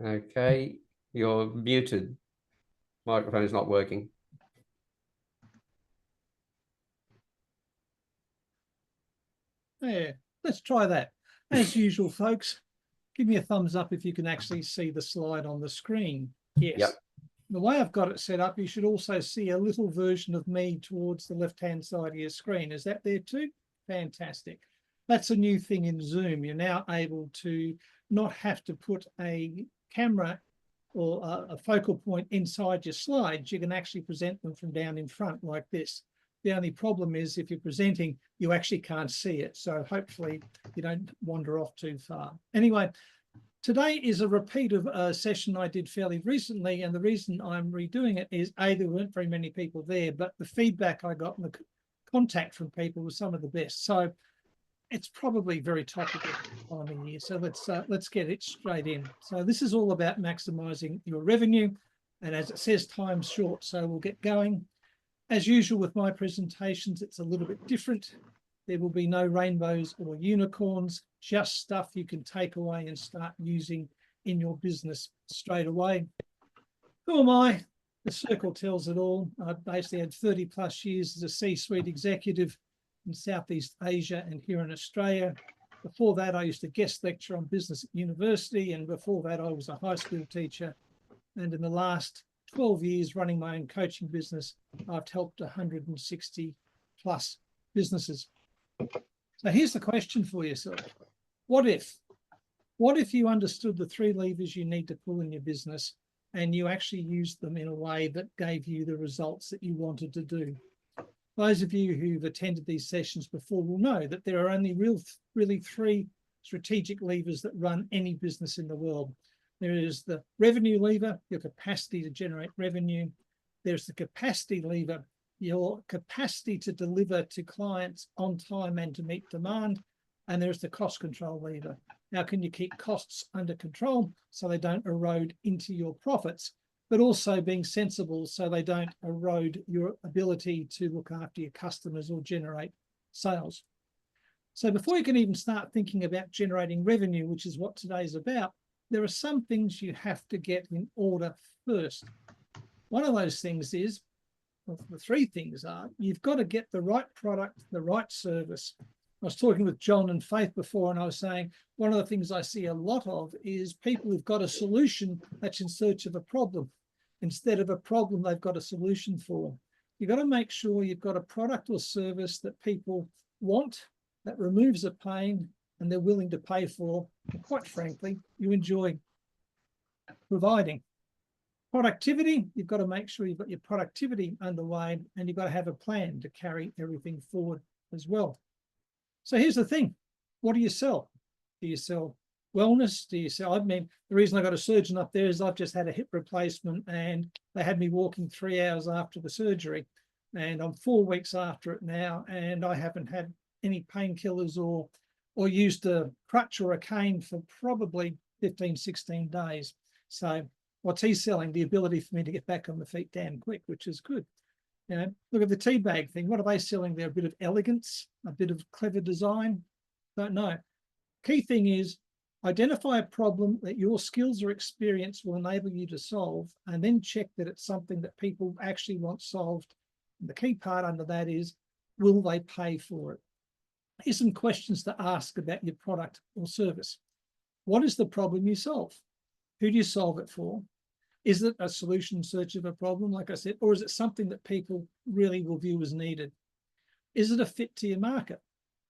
Okay, you're muted. Microphone is not working. Yeah, let's try that. As usual, folks, give me a thumbs up if you can actually see the slide on the screen. Yes. Yep. The way I've got it set up, you should also see a little version of me towards the left-hand side of your screen. Is that there too? Fantastic. That's a new thing in Zoom. You're now able to not have to put a camera or a focal point inside your slides. You can actually present them from down in front like this. The only problem is if you're presenting, you actually can't see it. So hopefully you don't wander off too far. Anyway, today is a repeat of a session I did fairly recently, and the reason I'm redoing it is there weren't very many people there, but the feedback I got and the contact from people was some of the best. So it's probably very topical time of year. So let's get it straight in. So this is all about maximizing your revenue, and as it says, time's short, so we'll get going. As usual with my presentations, it's a little bit different. There will be no rainbows or unicorns, just stuff you can take away and start using in your business straight away. Who am I? The circle tells it all. I basically had 30 plus years as a C-suite executive in Southeast Asia and here in Australia. Before that, I used to guest lecture on business at university. And before that, I was a high school teacher. And in the last 12 years running my own coaching business, I've helped 160 plus businesses. So here's the question for yourself. What if you understood the 3 levers you need to pull in your business and you actually used them in a way that gave you the results that you wanted to do? Those of you who've attended these sessions before will know that there are only really 3 strategic levers that run any business in the world. There is the revenue lever, your capacity to generate revenue. There's the capacity lever, your capacity to deliver to clients on time and to meet demand. And there's the cost control lever. How can you keep costs under control so they don't erode into your profits, but also being sensible so they don't erode your ability to look after your customers or generate sales. So before you can even start thinking about generating revenue, which is what today's about, there are some things you have to get in order first. One of those things is, well, the 3 things are, you've got to get the right product, the right service. I was talking with John and Faith before, and I was saying one of the things I see a lot of is people who've got a solution that's in search of a problem. Instead of a problem, they've got a solution for. You've got to make sure you've got a product or service that people want, that removes a pain, and they're willing to pay for, and quite frankly, you enjoy providing. Productivity, you've got to make sure you've got your productivity underway, and you've got to have a plan to carry everything forward as well. So here's the thing. What do you sell? Do you sell wellness? Do you sell, I mean, the reason I got a surgeon up there is I've just had a hip replacement and they had me walking 3 hours after the surgery, and I'm 4 weeks after it now, and I haven't had any painkillers or used a crutch or a cane for probably 15, 16 days. So what's he selling? The ability for me to get back on the feet damn quick, which is good. You know, look at the tea bag thing. What are they selling there? A bit of elegance, a bit of clever design? Don't know. Key thing is identify a problem that your skills or experience will enable you to solve, and then check that it's something that people actually want solved. And the key part under that is, will they pay for it? Here's some questions to ask about your product or service. What is the problem you solve? Who do you solve it for? Is it a solution in search of a problem, like I said, or is it something that people really will view as needed? Is it a fit to your market?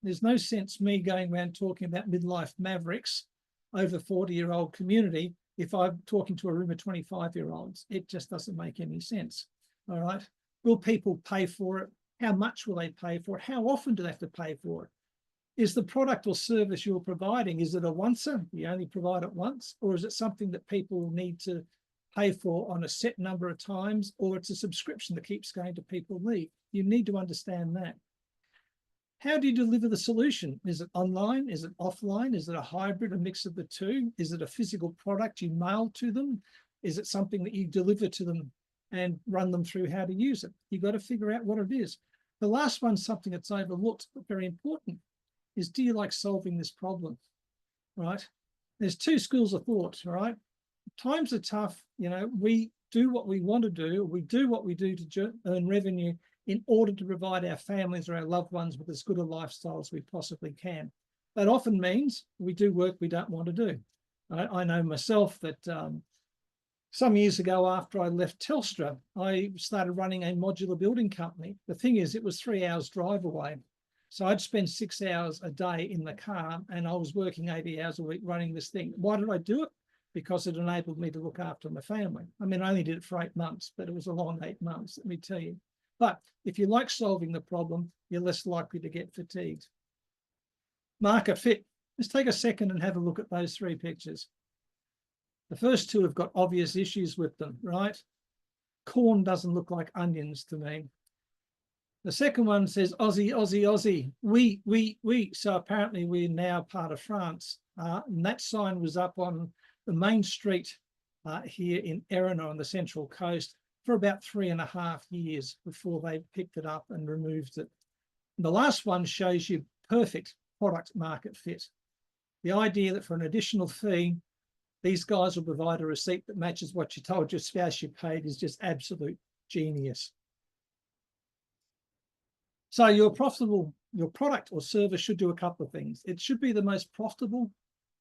There's no sense me going around talking about midlife mavericks over 40-year-old community if I'm talking to a room of 25-year-olds. It just doesn't make any sense. All right. Will people pay for it? How much will they pay for it? How often do they have to pay for it? Is the product or service you're providing, is it a once-a, you only provide it once, or is it something that people need to pay for on a set number of times, or it's a subscription that keeps going to people leave? You need to understand that. How do you deliver the solution? Is it online? Is it offline? Is it a hybrid, a mix of the two? Is it a physical product you mail to them? Is it something that you deliver to them and run them through how to use it? You've got to figure out what it is. The last one's something that's overlooked, but very important, is do you like solving this problem, right? There's 2 schools of thought, all right? times are tough. You know, we do what we want to do. We do what we do to earn revenue in order to provide our families or our loved ones with as good a lifestyle as we possibly can. That often means we do work we don't want to do. I know myself that some years ago, after I left Telstra, I started running a modular building company. The thing is, it was 3 hours drive away. So I'd spend 6 hours a day in the car, and I was working 80 hours a week running this thing. Why did I do it? Because it enabled me to look after my family. I mean, I only did it for 8 months, but it was a long 8 months, let me tell you. But if you like solving the problem, you're less likely to get fatigued. Market fit. Let's take a second and have a look at those 3 pictures. The first 2 have got obvious issues with them, right? Corn doesn't look like onions to me. The second one says Aussie, Aussie, Aussie. We. So apparently we're now part of France. And that sign was up on the main street here in Erina on the Central Coast for about 3.5 years before they picked it up and removed it. And the last one shows you perfect product market fit. The idea that for an additional fee, these guys will provide a receipt that matches what you told your spouse you paid is just absolute genius. So your product or service should do a couple of things. It should be the most profitable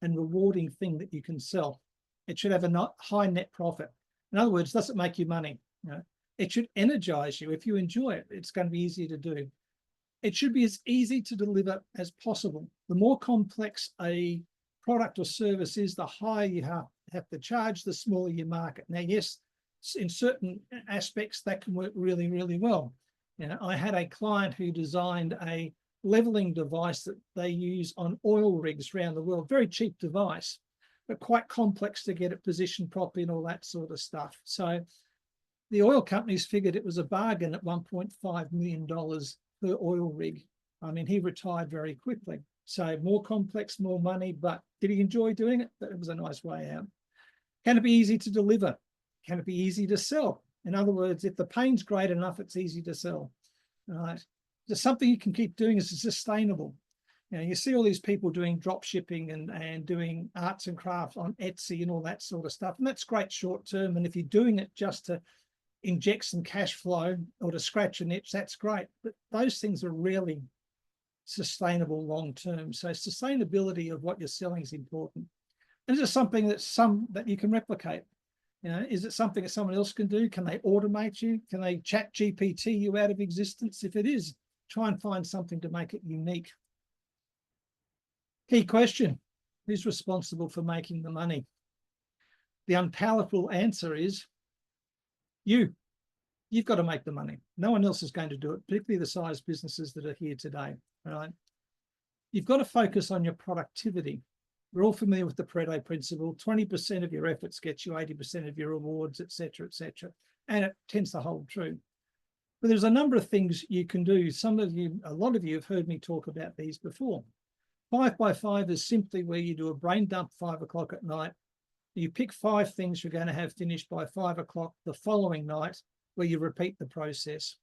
and rewarding thing that you can sell. It should have a high net profit. In other words, does it make you money? You know, it should energize you. If you enjoy it, it's going to be easy to do. It should be as easy to deliver as possible. The more complex a product or service is, the higher you have to charge, the smaller your market. Now, yes, in certain aspects that can work really, really well. You know, I had a client who designed a leveling device that they use on oil rigs around the world. Very cheap device, but quite complex to get it positioned properly and all that sort of stuff. So the oil companies figured it was a bargain at $1.5 million per oil rig. I mean, he retired very quickly. So more complex, more money, but did he enjoy doing it? That was a nice way out. Can it be easy to deliver? Can it be easy to sell? In other words, if the pain's great enough, it's easy to sell. All right. There's something you can keep doing is sustainable. You know, you see all these people doing drop shipping and doing arts and crafts on Etsy and all that sort of stuff. And that's great short term. And if you're doing it just to inject some cash flow or to scratch an itch, that's great. But those things are really sustainable long term. So sustainability of what you're selling is important. And is it something that you can replicate? You know, is it something that someone else can do? Can they automate you? Can they chat GPT you out of existence? If it is, try and find something to make it unique. Key question: who's responsible for making the money? The unpalatable answer is you. You've got to make the money. No one else is going to do it, particularly the size businesses that are here today. Right? You've got to focus on your productivity. We're all familiar with the Pareto principle. 20% of your efforts gets you 80% of your rewards, et cetera, and it tends to hold true. But there's a number of things you can do. A lot of you have heard me talk about these before. 5 by 5 is simply where you do a brain dump 5 o'clock at night. You pick 5 things you're going to have finished by 5 o'clock the following night, where you repeat the process.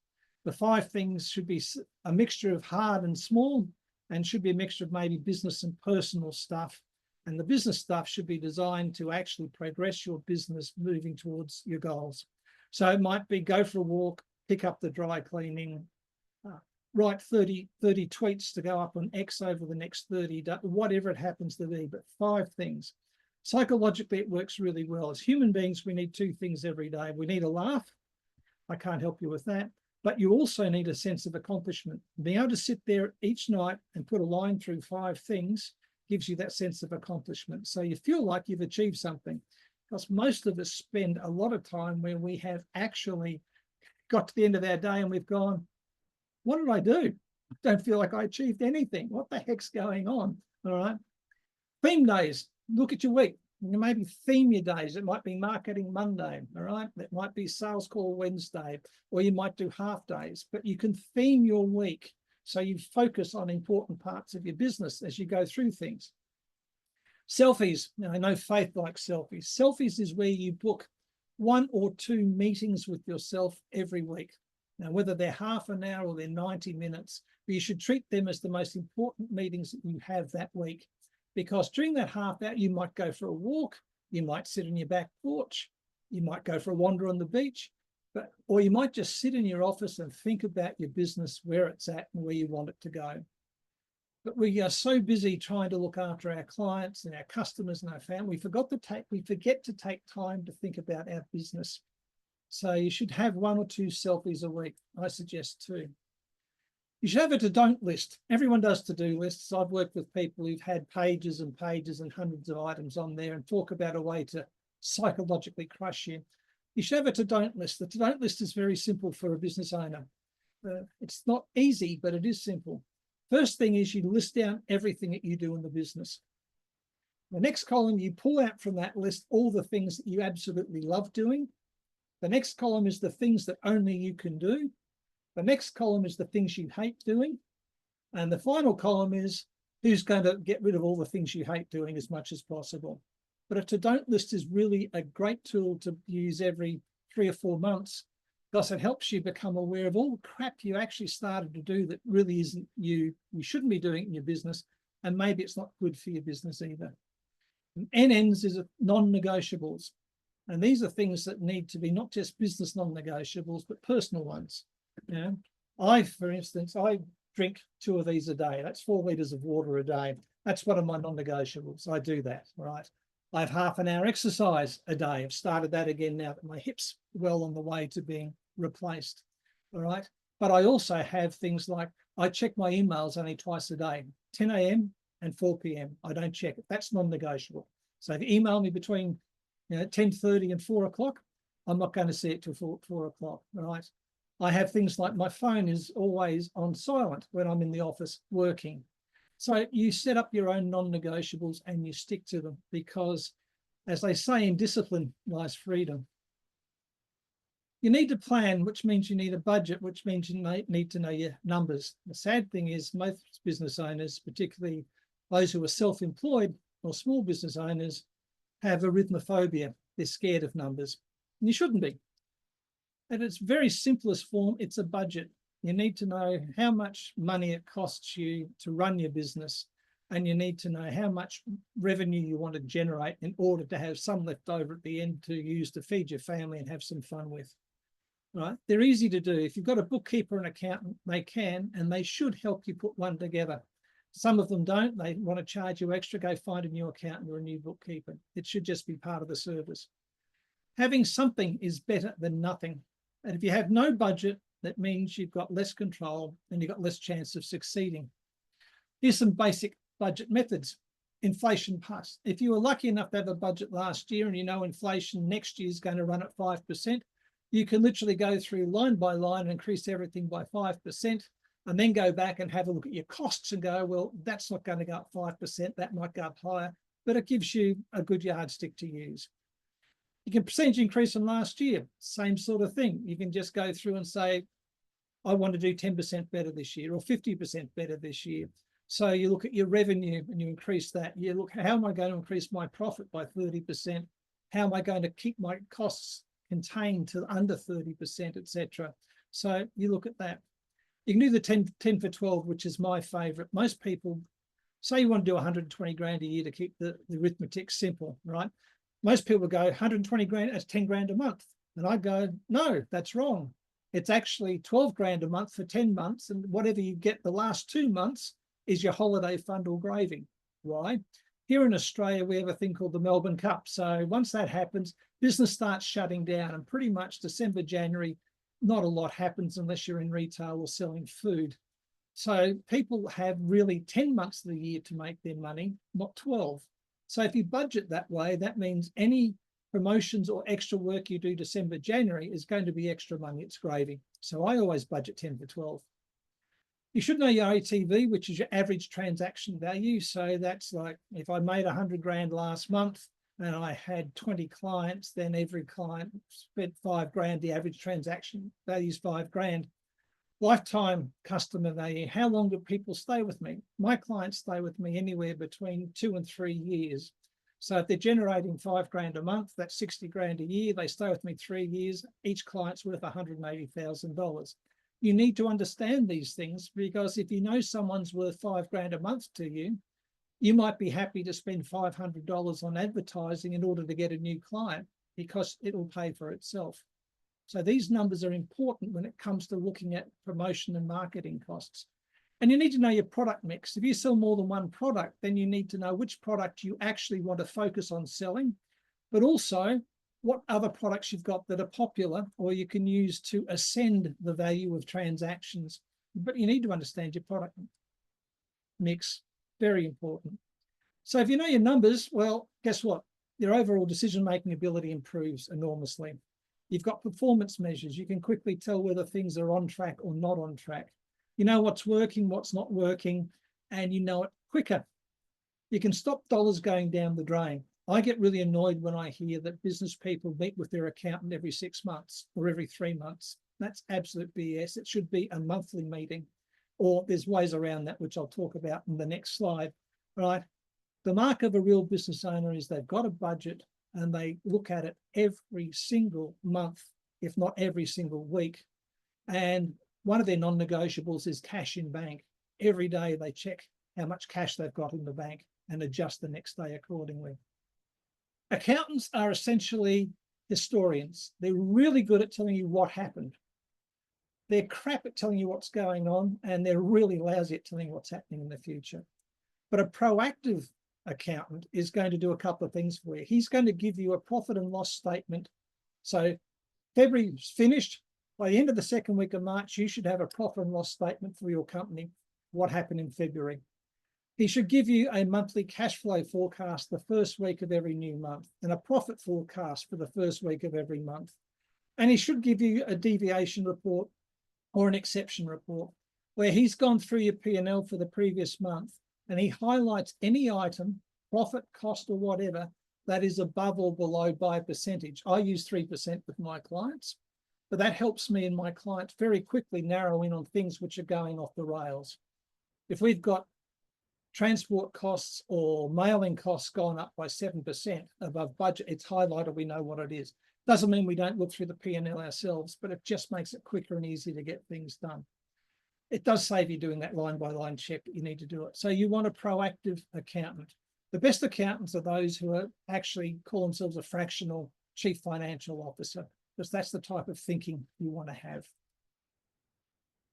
The 5 things should be a mixture of hard and small, and should be a mixture of maybe business and personal stuff. And the business stuff should be designed to actually progress your business moving towards your goals. So it might be go for a walk, pick up the dry cleaning, write 30 tweets to go up on X over the next 30 days, whatever it happens to be, but 5 things. Psychologically, it works really well. As human beings, we need 2 things every day. We need a laugh. I can't help you with that. But you also need a sense of accomplishment. Being able to sit there each night and put a line through 5 things gives you that sense of accomplishment. So you feel like you've achieved something, because most of us spend a lot of time where we have actually got to the end of our day and we've gone, what did I do? I don't feel like I achieved anything. What the heck's going on? All right. Theme days. Look at your week. You maybe theme your days. It might be Marketing Monday. All right. It might be Sales Call Wednesday, or you might do half days, but you can theme your week. So you focus on important parts of your business as you go through things. Selfies. Now, I know Faith likes selfies. Selfies is where you book 1 or 2 meetings with yourself every week. Now, whether they're half an hour or they're 90 minutes, but you should treat them as the most important meetings that you have that week. Because during that half hour, you might go for a walk, You might sit on your back porch. You might go for a wander on the beach, or you might just sit in your office and think about your business, where it's at and where you want it to go. But we are so busy trying to look after our clients and our customers and our family, we forget to take time to think about our business. So you should have 1 or 2 selfies a week. I suggest 2. You should have a to-don't list. Everyone does to-do lists. I've worked with people who've had pages and pages and hundreds of items on there and talk about a way to psychologically crush you. You should have a to-don't list. The to-don't list is very simple for a business owner. It's not easy, but it is simple. First thing is you list down everything that you do in the business. The next column, you pull out from that list all the things that you absolutely love doing. The next column is the things that only you can do. The next column is the things you hate doing. And the final column is who's going to get rid of all the things you hate doing as much as possible. But a to-don't list is really a great tool to use every 3 or 4 months, because it helps you become aware of all the crap you actually started to do that really isn't you shouldn't be doing it in your business, and maybe it's not good for your business either. And NNs is non-negotiables. And these are things that need to be not just business non-negotiables, but personal ones. You know, for instance, I drink 2 of these a day. That's 4 liters of water a day. That's one of my non-negotiables. I do that, right? I have half an hour exercise a day. I've started that again now that my hip's well on the way to being replaced, all right? But I also have things like I check my emails only twice a day, 10 a.m. and 4 p.m. I don't check it. That's non-negotiable. So if you email me between 10:30 and 4 o'clock, I'm not going to see it till 4 o'clock, all right? I have things like my phone is always on silent when I'm in the office working. So you set up your own non-negotiables and you stick to them, because, as they say, in discipline lies freedom. You need to plan, which means you need a budget, which means you need to know your numbers. The sad thing is most business owners, particularly those who are self-employed or small business owners, have arithmophobia. They're scared of numbers. And you shouldn't be. At its very simplest form, it's a budget. You need to know how much money it costs you to run your business, and you need to know how much revenue you want to generate in order to have some left over at the end to use to feed your family and have some fun with. Right? They're easy to do. If you've got a bookkeeper and accountant, they can, and they should help you put one together. Some of them don't. They want to charge you extra. Go find a new accountant or a new bookkeeper. It should just be part of the service. Having something is better than nothing. And if you have no budget, that means you've got less control and you've got less chance of succeeding. Here's some basic budget methods. Inflation plus. If you were lucky enough to have a budget last year and you know inflation next year is going to run at 5%, you can literally go through line by line and increase everything by 5%, and then go back and have a look at your costs and go, well, that's not going to go up 5%, that might go up higher, but it gives you a good yardstick to use. You can percentage increase from last year, same sort of thing. You can just go through and say, I want to do 10% better this year or 50% better this year. So you look at your revenue and you increase that. You look, how am I going to increase my profit by 30%? How am I going to keep my costs contained to under 30%, etc. So you look at that. You can do the 10 for 12, which is my favorite. Most people say you want to do 120 grand a year to keep the arithmetic simple, right? Most people go 120 grand, that's 10 grand a month. And I go, no, that's wrong. It's actually 12 grand a month for 10 months. And whatever you get the last 2 months is your holiday fund or graving. Why? Here in Australia, we have a thing called the Melbourne Cup. So once that happens, business starts shutting down, and pretty much December, January, not a lot happens unless you're in retail or selling food. So people have really 10 months of the year to make their money, not 12. So if you budget that way, that means any promotions or extra work you do December, January is going to be extra money. It's gravy. So I always budget 10 for 12. You should know your ATV, which is your average transaction value. So that's like if I made 100 grand last month and I had 20 clients, then every client spent 5 grand. The average transaction value is 5 grand. Lifetime customer value. How long do people stay with me? My clients stay with me anywhere between 2 and 3 years. So if they're generating 5 grand a month, that's 60 grand a year. They stay with me 3 years. Each client's worth $180,000. You need to understand these things, because if you know someone's worth 5 grand a month to you, You might be happy to spend $500 on advertising in order to get a new client because it'll pay for itself. So these numbers are important when it comes to looking at promotion and marketing costs. And you need to know your product mix. If you sell more than one product, then you need to know which product you actually want to focus on selling, but also what other products you've got that are popular or you can use to ascend the value of transactions. But you need to understand your product mix. Very important. So if you know your numbers, well, guess what? Your overall decision-making ability improves enormously. You've got performance measures. You can quickly tell whether things are on track or not on track. You know what's working, what's not working, and you know it quicker. You can stop dollars going down the drain. I get really annoyed when I hear that business people meet with their accountant every 6 months or every 3 months. That's absolute BS. It should be a monthly meeting, or there's ways around that, which I'll talk about in the next slide. Right? The mark of a real business owner is they've got a budget and they look at it every single month, if not every single week. And one of their non-negotiables is cash in bank. Every day they check how much cash they've got in the bank and adjust the next day accordingly. Accountants are essentially historians. They're really good at telling you what happened. They're crap at telling you what's going on, and they're really lousy at telling you what's happening in the future. But a proactive accountant is going to do a couple of things for you. He's going to give you a profit and loss statement. So February's finished. By the end of the second week of March, you should have a profit and loss statement for your company, what happened in February. He should give you a monthly cash flow forecast the first week of every new month and a profit forecast for the first week of every month. And he should give you a deviation report or an exception report where he's gone through your P&L for the previous month and he highlights any item, profit, cost, or whatever, that is above or below by a percentage. I use 3% with my clients, but that helps me and my clients very quickly narrow in on things which are going off the rails. If we've got transport costs or mailing costs gone up by 7% above budget, it's highlighted, we know what it is. Doesn't mean we don't look through the P&L ourselves, but it just makes it quicker and easier to get things done. It does save you doing that line by line check, but you need to do it. So you want a proactive accountant. The best accountants are those who are actually call themselves a fractional chief financial officer, because that's the type of thinking you want to have.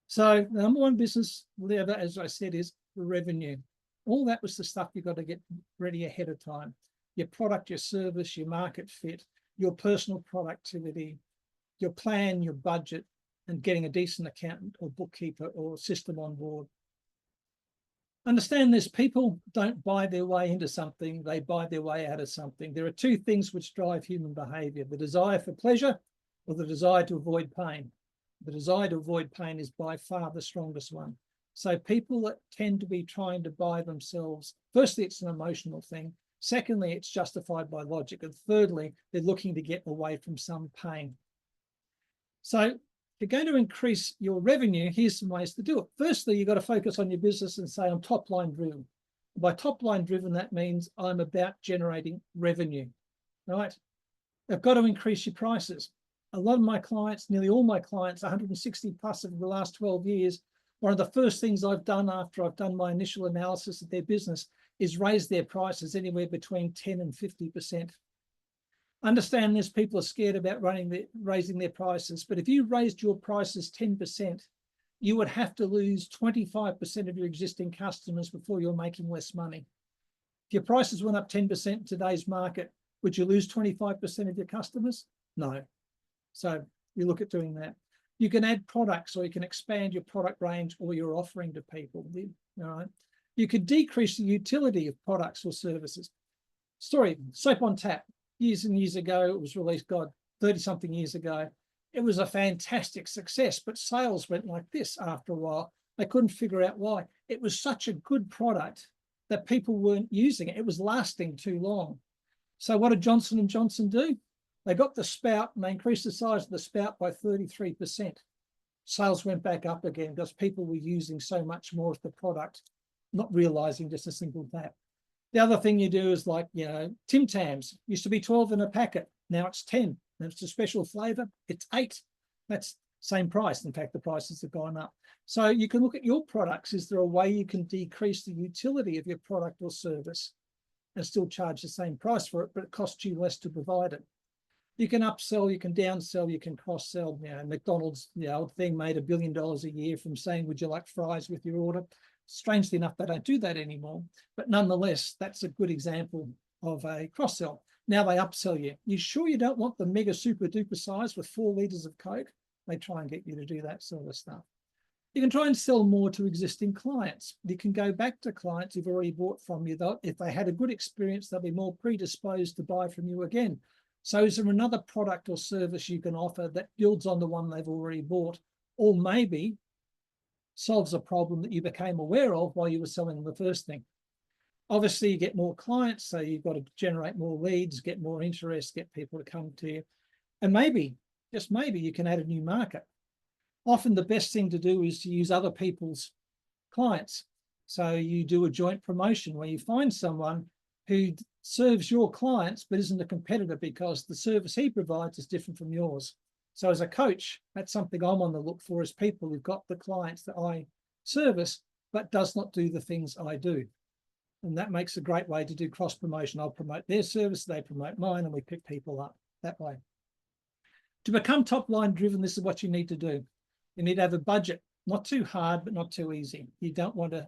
So the number one business lever, as I said, is revenue. All that was the stuff you've got to get ready ahead of time. Your product, your service, your market fit, your personal productivity, your plan, your budget, and getting a decent accountant or bookkeeper or system on board. Understand this, people don't buy their way into something, they buy their way out of something. There are two things which drive human behavior, the desire for pleasure or the desire to avoid pain. The desire to avoid pain is by far the strongest one. So people that tend to be trying to buy themselves, firstly, it's an emotional thing. Secondly, it's justified by logic. And thirdly, they're looking to get away from some pain. So if you're going to increase your revenue, here's some ways to do it. Firstly, you've got to focus on your business and say, I'm top line driven. By top line driven, that means I'm about generating revenue, right? I've got to increase your prices. A lot of my clients, nearly all my clients, 160 plus over the last 12 years, one of the first things I've done after I've done my initial analysis of their business is raise their prices anywhere between 10 and 50%. Understand this, people are scared about raising their prices, but if you raised your prices 10%, you would have to lose 25% of your existing customers before you're making less money. If your prices went up 10% in today's market, would you lose 25% of your customers? No. So you look at doing that. You can add products or you can expand your product range or your offering to people. All right. You could decrease the utility of products or services. Soap on Tap. Years and years ago, it was released, 30-something years ago. It was a fantastic success, but sales went like this after a while. They couldn't figure out why. It was such a good product that people weren't using it. It was lasting too long. So what did Johnson & Johnson do? They got the spout and they increased the size of the spout by 33%. Sales went back up again because people were using so much more of the product, not realizing just a simple tap. The other thing you do is like, Tim Tams used to be 12 in a packet. Now it's 10. And it's a special flavor. It's 8. That's same price. In fact, the prices have gone up. So you can look at your products. Is there a way you can decrease the utility of your product or service and still charge the same price for it, but it costs you less to provide it? You can upsell, you can downsell, you can cross-sell. You know, McDonald's, the old thing, made $1 billion a year from saying, would you like fries with your order? Strangely enough, they don't do that anymore. But nonetheless, that's a good example of a cross-sell. Now they upsell you. You sure you don't want the mega super duper size with 4 liters of Coke? They try and get you to do that sort of stuff. You can try and sell more to existing clients. You can go back to clients who've already bought from you. If they had a good experience, they'll be more predisposed to buy from you again. So is there another product or service you can offer that builds on the one they've already bought, or maybe solves a problem that you became aware of while you were selling the first thing? Obviously, you get more clients, so you've got to generate more leads, get more interest, get people to come to you. And maybe, just maybe, you can add a new market. Often the best thing to do is to use other people's clients. So you do a joint promotion where you find someone who serves your clients but isn't a competitor because the service he provides is different from yours. So as a coach, that's something I'm on the look for, is people who've got the clients that I service but does not do the things I do. And that makes a great way to do cross promotion. I'll promote their service, they promote mine, and we pick people up that way. To become top line driven, this is what you need to do. You need to have a budget, not too hard, but not too easy. You don't want to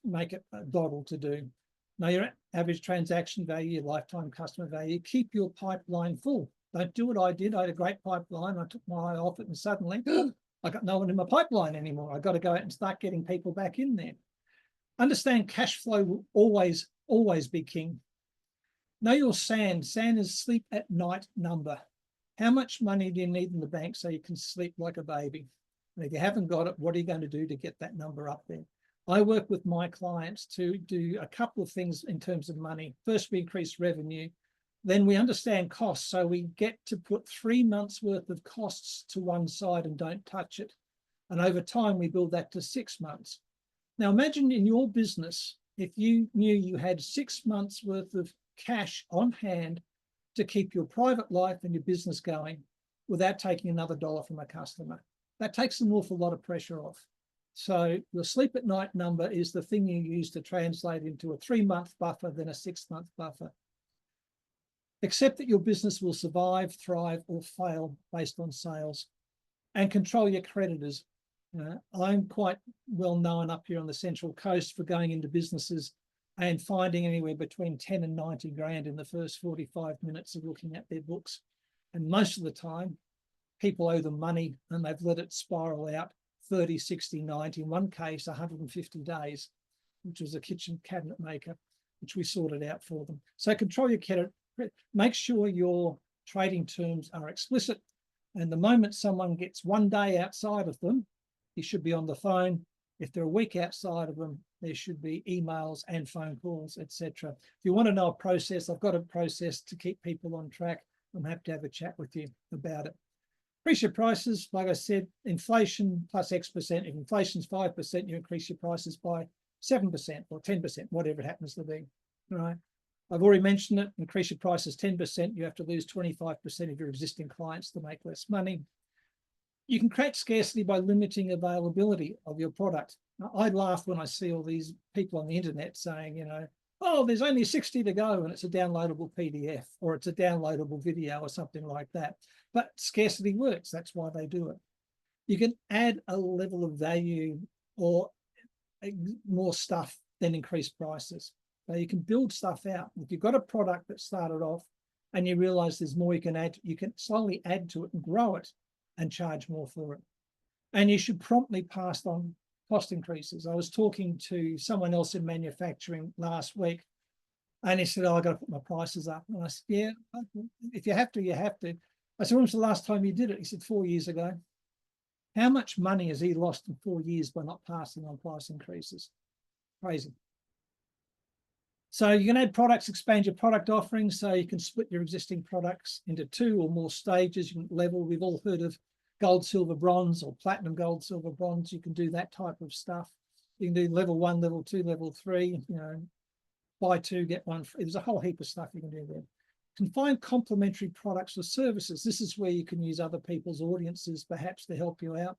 make it a doddle to do. Know your average transaction value, your lifetime customer value. Keep your pipeline full. Don't do what I did. I had a great pipeline. I took my eye off it and suddenly I got no one in my pipeline anymore. I got to go out and start getting people back in there. Understand cash flow will always be king. Know your SAN. SAN is sleep at night number. How much money do you need in the bank so you can sleep like a baby? And if you haven't got it, what are you going to do to get that number up there? I work with my clients to do a couple of things in terms of money. First, we increase revenue. Then we understand costs. So we get to put 3 months worth of costs to one side and don't touch it. And over time, we build that to 6 months. Now, imagine in your business, if you knew you had 6 months worth of cash on hand to keep your private life and your business going without taking another dollar from a customer. That takes an awful lot of pressure off. So your sleep at night number is the thing you use to translate into a 3-month buffer, then a 6-month buffer. Accept that your business will survive, thrive, or fail based on sales, and control your creditors. I'm quite well known up here on the Central Coast for going into businesses and finding anywhere between 10 and 90 grand in the first 45 minutes of looking at their books. And most of the time, people owe them money and they've let it spiral out 30, 60, 90, in one case, 150 days, which was a kitchen cabinet maker, which we sorted out for them. So control your credit. Make sure your trading terms are explicit. And the moment someone gets 1 day outside of them, you should be on the phone. If they're a week outside of them, there should be emails and phone calls, etc. If you want to know a process, I've got a process to keep people on track. I'm happy to have a chat with you about it. Increase your prices. Like I said, inflation plus X%. If inflation's 5%, you increase your prices by 7% or 10%, whatever it happens to be. All right. I've already mentioned it. Increase your prices 10%. You have to lose 25% of your existing clients to make less money. You can create scarcity by limiting availability of your product. Now, I laugh when I see all these people on the internet saying, oh, there's only 60 to go and it's a downloadable PDF or it's a downloadable video or something like that. But scarcity works. That's why they do it. You can add a level of value or more stuff than increase prices. So you can build stuff out. If you've got a product that started off and you realize there's more you can add, you can slowly add to it and grow it and charge more for it. And you should promptly pass on cost increases. I was talking to someone else in manufacturing last week, and he said, oh, I've got to put my prices up. And I said, yeah, if you have to, you have to. I said, when was the last time you did it? He said, 4 years ago. How much money has he lost in 4 years by not passing on price increases? Crazy. So you can add products, expand your product offerings, so you can split your existing products into 2 or more stages. You can level. We've all heard of gold, silver, bronze, or platinum, gold, silver, bronze. You can do that type of stuff. You can do level 1, level 2, level 3. Buy 2, get 1 free. There's a whole heap of stuff you can do there. can find complementary products or services. This is where you can use other people's audiences perhaps to help you out,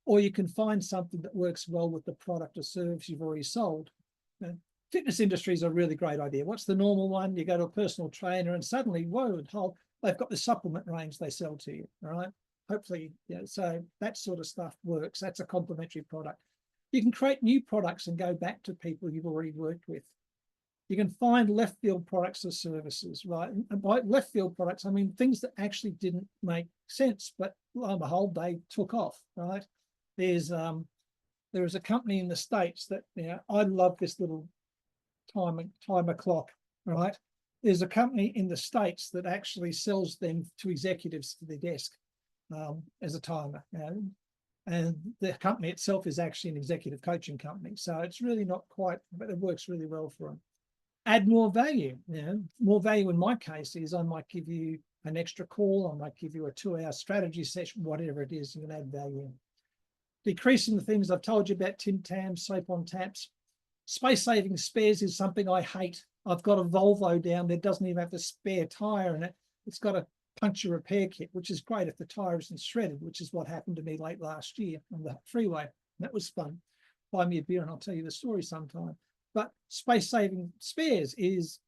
or you can find something that works well with the product or service you've already sold. Fitness industry is a really great idea. What's the normal one? You go to a personal trainer and suddenly, whoa, they've got the supplement range they sell to you, all right? Hopefully, so that sort of stuff works. That's a complementary product. You can create new products and go back to people you've already worked with. You can find left field products or services, right? And by left field products, I mean things that actually didn't make sense, but on the whole, they took off, right? There is a company in the States that, I love this little timer clock, right? There's a company in the States that actually sells them to executives to their desk as a timer. And the company itself is actually an executive coaching company. So it's really not quite, but it works really well for them. Add more value. More value in my case is I might give you an extra call, I might give you a 2-hour strategy session, whatever it is, you can add value. Decreasing the things I've told you about, Tim Tams, soap on taps. Space-saving spares is something I hate. I've got a Volvo down there, doesn't even have a spare tyre in it. It's got a puncture repair kit, which is great if the tyre isn't shredded, which is what happened to me late last year on the freeway. That was fun. Buy me a beer and I'll tell you the story sometime. But space-saving spares is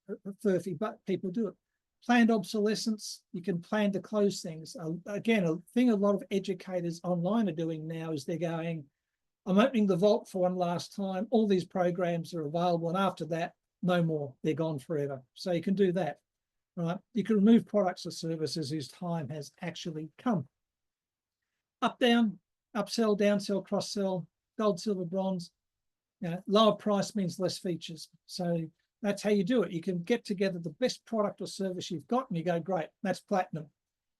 furphy, but people do it. Planned obsolescence, you can plan to close things. Again, a thing a lot of educators online are doing now is they're going, I'm opening the vault for one last time. All these programs are available. And after that, no more. They're gone forever. So you can do that, right? You can remove products or services whose time has actually come. Up, down, upsell, downsell, cross-sell, gold, silver, bronze. Lower price means less features. So that's how you do it. You can get together the best product or service you've got and you go, great, that's platinum.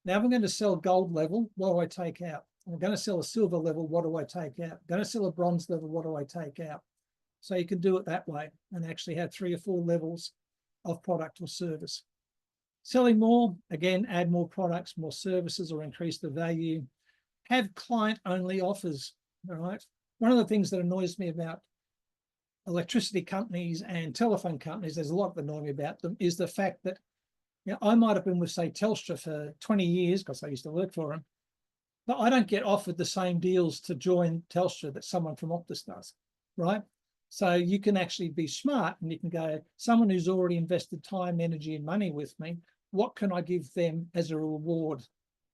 Now I'm going to sell gold level. What do I take out? I'm going to sell a silver level. What do I take out? I'm going to sell a bronze level. What do I take out? So you can do it that way and actually have 3 or 4 levels of product or service. Selling more, again, add more products, more services, or increase the value. Have client-only offers, all right? One of the things that annoys me about electricity companies and telephone companies, there's a lot that annoy me about them, is the fact that I might have been with, say, Telstra for 20 years, because I used to work for them, but I don't get offered the same deals to join Telstra that someone from Optus does, right? So you can actually be smart and you can go, someone who's already invested time, energy, and money with me, what can I give them as a reward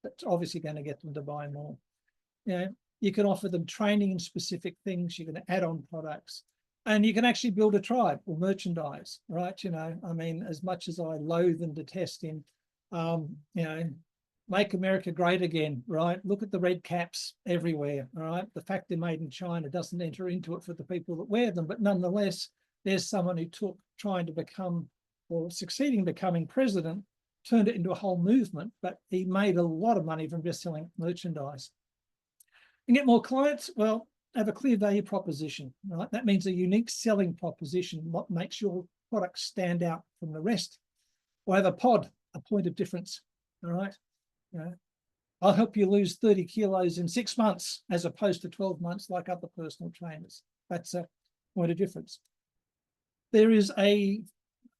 that's obviously going to get them to buy more? You can offer them training in specific things, you can add on products, and you can actually build a tribe or merchandise, right? I mean, as much as I loathe and detest him, make America great again, right? Look at the red caps everywhere, all right? The fact they're made in China doesn't enter into it for the people that wear them, but nonetheless, there's someone who took trying to become or succeeding becoming president, turned it into a whole movement, but he made a lot of money from just selling merchandise. And get more clients, well, have a clear value proposition, right? That means a unique selling proposition, what makes your product stand out from the rest. Or have a pod, a point of difference, all right? I'll help you lose 30 kilos in 6 months as opposed to 12 months like other personal trainers. That's a point of difference. There is a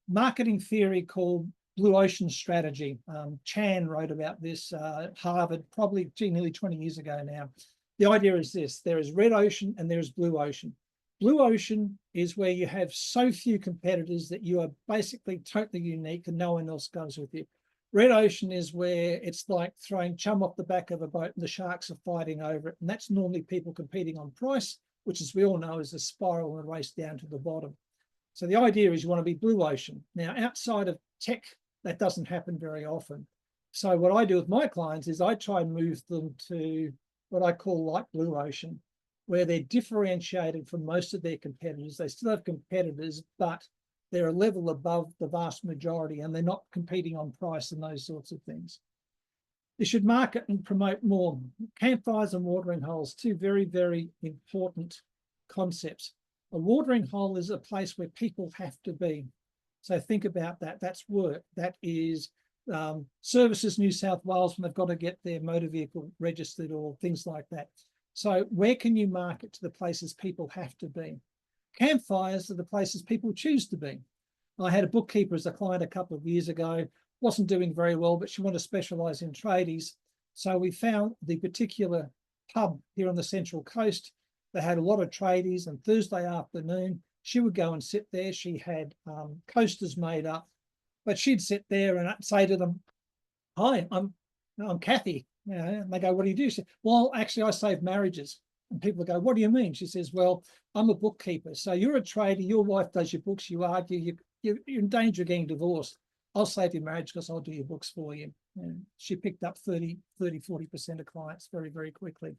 marketing theory called Blue Ocean strategy. Chan wrote about this at Harvard, probably nearly 20 years ago now. The idea is this: there is red ocean and there is blue ocean. Blue ocean is where you have so few competitors that you are basically totally unique and no one else goes with you. Red ocean is where it's like throwing chum off the back of a boat and the sharks are fighting over it. And that's normally people competing on price, which, as we all know, is a spiral and a race down to the bottom. So the idea is you want to be blue ocean. Now, outside of tech, that doesn't happen very often. So what I do with my clients is I try and move them to what I call light blue ocean, where they're differentiated from most of their competitors. They still have competitors, but they're a level above the vast majority and they're not competing on price and those sorts of things. You should market and promote more. Campfires and watering holes, 2 very, very important concepts. A watering hole is a place where people have to be. So think about that. That's work. That is Services New South Wales when they've got to get their motor vehicle registered or things like that. So where can you market to the places people have to be? Campfires are the places people choose to be. I had a bookkeeper as a client a couple of years ago. wasn't doing very well, but she wanted to specialise in tradies. So we found the particular pub here on the Central Coast. They had a lot of tradies, and Thursday afternoon, she would go and sit there. She had coasters made up, but she'd sit there and say to them, "Hi, I'm Kathy." You know, and they go, "What do you do?" She said, "Well, actually, I save marriages." And people go, "What do you mean?" She says, "Well, I'm a bookkeeper. So you're a trader, your wife does your books, you argue, you're in danger of getting divorced. I'll save your marriage because I'll do your books for you." And she picked up 40% of clients very, very quickly.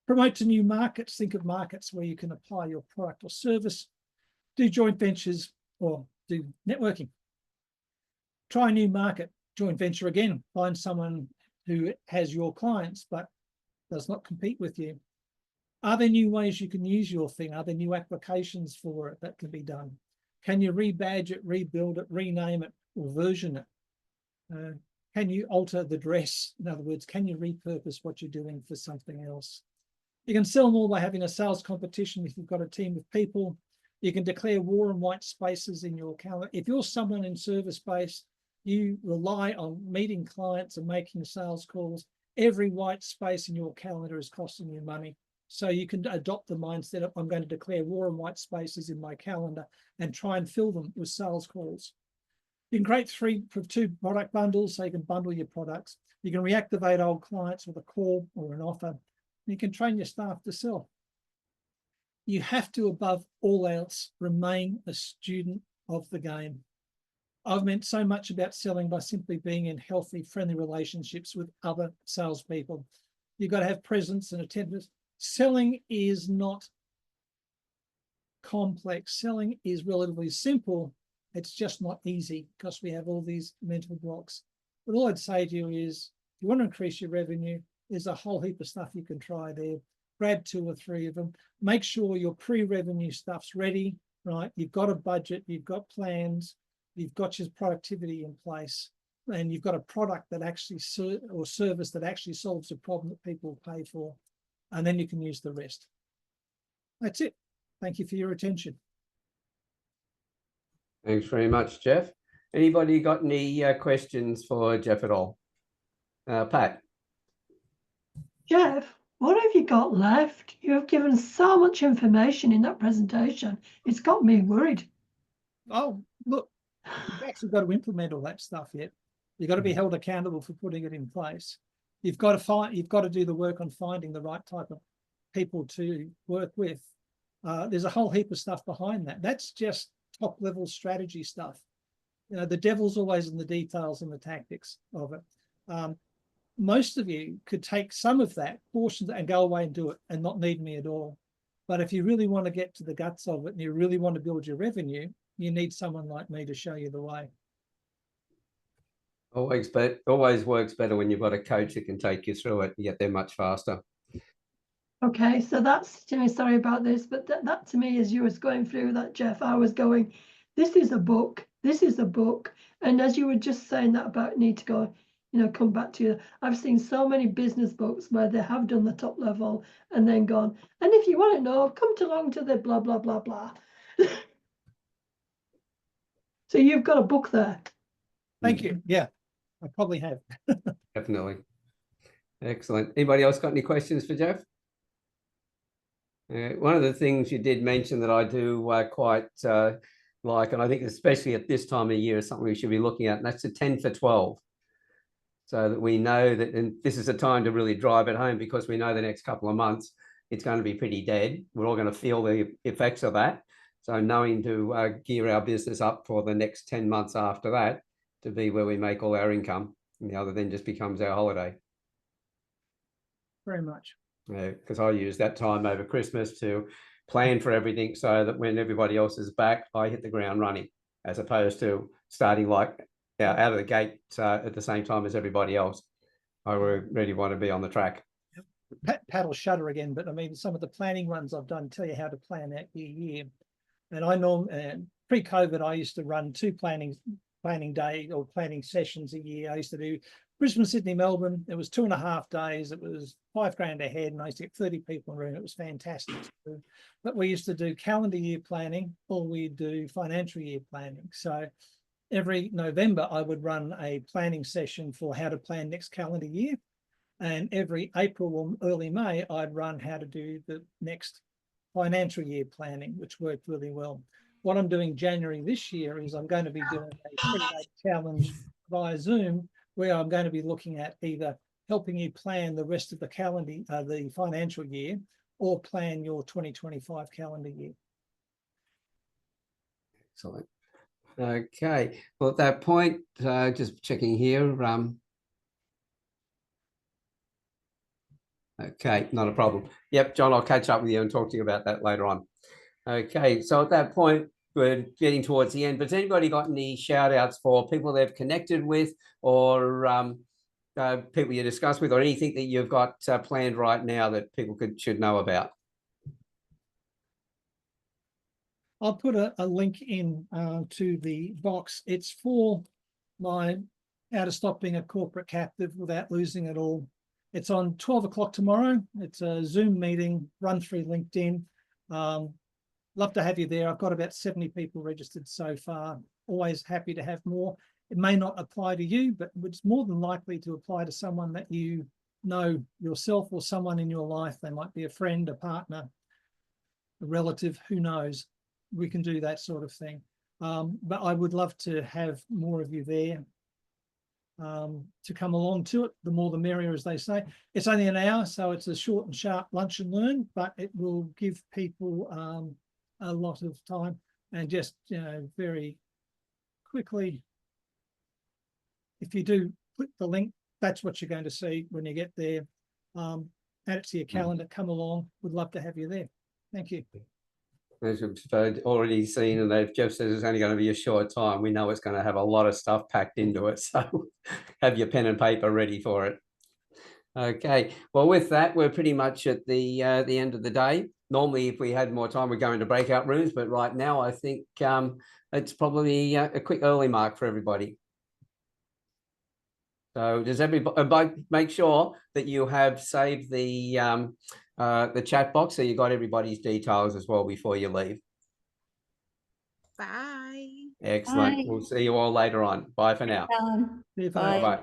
Promote to new markets. Think of markets where you can apply your product or service. Do joint ventures or do networking. Try a new market, joint venture again. Find someone who has your clients but does not compete with you. Are there new ways you can use your thing? Are there new applications for it that can be done? Can you rebadge it, rebuild it, rename it, or version it? Can you alter the dress? In other words, can you repurpose what you're doing for something else? You can sell more by having a sales competition if you've got a team of people. You can declare war on white spaces in your calendar. If you're someone in service-based, you rely on meeting clients and making sales calls. Every white space in your calendar is costing you money. So you can adopt the mindset of, I'm going to declare war on white spaces in my calendar and try and fill them with sales calls. You can create 2 product bundles, so you can bundle your products. You can reactivate old clients with a call or an offer. You can train your staff to sell. You have to, above all else, remain a student of the game. I've meant so much about selling by simply being in healthy, friendly relationships with other salespeople. You've got to have presence and attentiveness. Selling is not complex. Selling is relatively simple. It's just not easy because we have all these mental blocks. But all I'd say to you is, if you want to increase your revenue, there's a whole heap of stuff you can try there. Grab 2 or 3 of them. Make sure your pre-revenue stuff's ready, right? You've got a budget, you've got plans, you've got your productivity in place, and you've got a product that actually or service that actually solves a problem that people pay for, and then you can use the rest. That's it. Thank you for your attention. Thanks very much, Geoff. Anybody got any questions for Geoff at all? Pat? Geoff, what have you got left? You have given so much information in that presentation. It's got me worried. Oh, look, you've actually got to implement all that stuff yet. You've got to be held accountable for putting it in place. You've got to do the work on finding the right type of people to work with. There's a whole heap of stuff behind that. That's just top level strategy stuff. You know, the devil's always in the details and the tactics of it. Most of you could take some of that portions and go away and do it and not need me at all. But if you really want to get to the guts of it and you really want to build your revenue, you need someone like me to show you the way. Always works better when you've got a coach that can take you through it. You get there much faster. Okay, so that's, sorry about this, but that to me, as you was going through that, Geoff, I was going, this is a book, this is a book. And as you were just saying that about need to go, come back to you. I've seen so many business books where they have done the top level and then gone, and if you want to know, come along to the blah, blah, blah, blah. So you've got a book there. Thank you. Yeah, I probably have. Definitely. Excellent. Anybody else got any questions for Geoff? One of the things you did mention that I do quite like, and I think especially at this time of year is something we should be looking at, and that's a 10 for 12. So that we know that, and this is a time to really drive it home because we know the next couple of months it's going to be pretty dead. We're all going to feel the effects of that. So knowing to gear our business up for the next 10 months after that to be where we make all our income, and the other then just becomes our holiday. Very much. Because I use that time over Christmas to plan for everything so that when everybody else is back, I hit the ground running, as opposed to starting like out of the gate at the same time as everybody else. I really want to be on the track. Pat will shudder again, but I mean, some of the planning runs I've done tell you how to plan out your year. And I know pre-COVID, I used to run 2 planning day or planning sessions a year. I used to do Brisbane, Sydney, Melbourne. It was 2.5 days. It was $5,000 ahead, and I used to get 30 people in the room. It was fantastic. But we used to do calendar year planning, or we do financial year planning. So every November, I would run a planning session for how to plan next calendar year. And every April or early May, I'd run how to do the next financial year planning, which worked really well. What I'm doing January this year is I'm going to be doing a 3-day challenge via Zoom, where I'm going to be looking at either helping you plan the rest of the calendar, the financial year, or plan your 2025 calendar year. Excellent. Okay. Well, at that point, just checking here. Okay, not a problem. Yep, John, I'll catch up with you and talk to you about that later on. Okay, so at that point, we're getting towards the end, but has anybody got any shout outs for people they've connected with, or people you discussed with, or anything that you've got planned right now that people should know about? I'll put a link in to the box. It's for my How to Stop Being a Corporate Captive Without Losing It All. It's on 12 o'clock tomorrow. It's a Zoom meeting run through LinkedIn. Love to have you there. I've got about 70 people registered so far. Always happy to have more. It may not apply to you, but it's more than likely to apply to someone that you know yourself or someone in your life. They might be a friend, a partner, a relative, who knows. We can do that sort of thing. But I would love to have more of you there to come along to it. The more the merrier, as they say. It's only an hour, so it's a short and sharp lunch and learn, but it will give people a lot of time. And just, very quickly, if you do click the link, that's what you're going to see when you get there. Add it to your calendar, come along. Would love to have you there. Thank you. As we've already seen, and Geoff says it's only going to be a short time. We know it's going to have a lot of stuff packed into it, so have your pen and paper ready for it. Okay, well, with that, we're pretty much at the end of the day. Normally, if we had more time, we'd go into breakout rooms, but right now, I think it's probably a quick early mark for everybody. So does everybody make sure that you have saved the chat box, so you got everybody's details as well before you leave. Bye. Excellent. Bye. We'll see you all later on. Bye for now. Bye. See you, folks. Bye.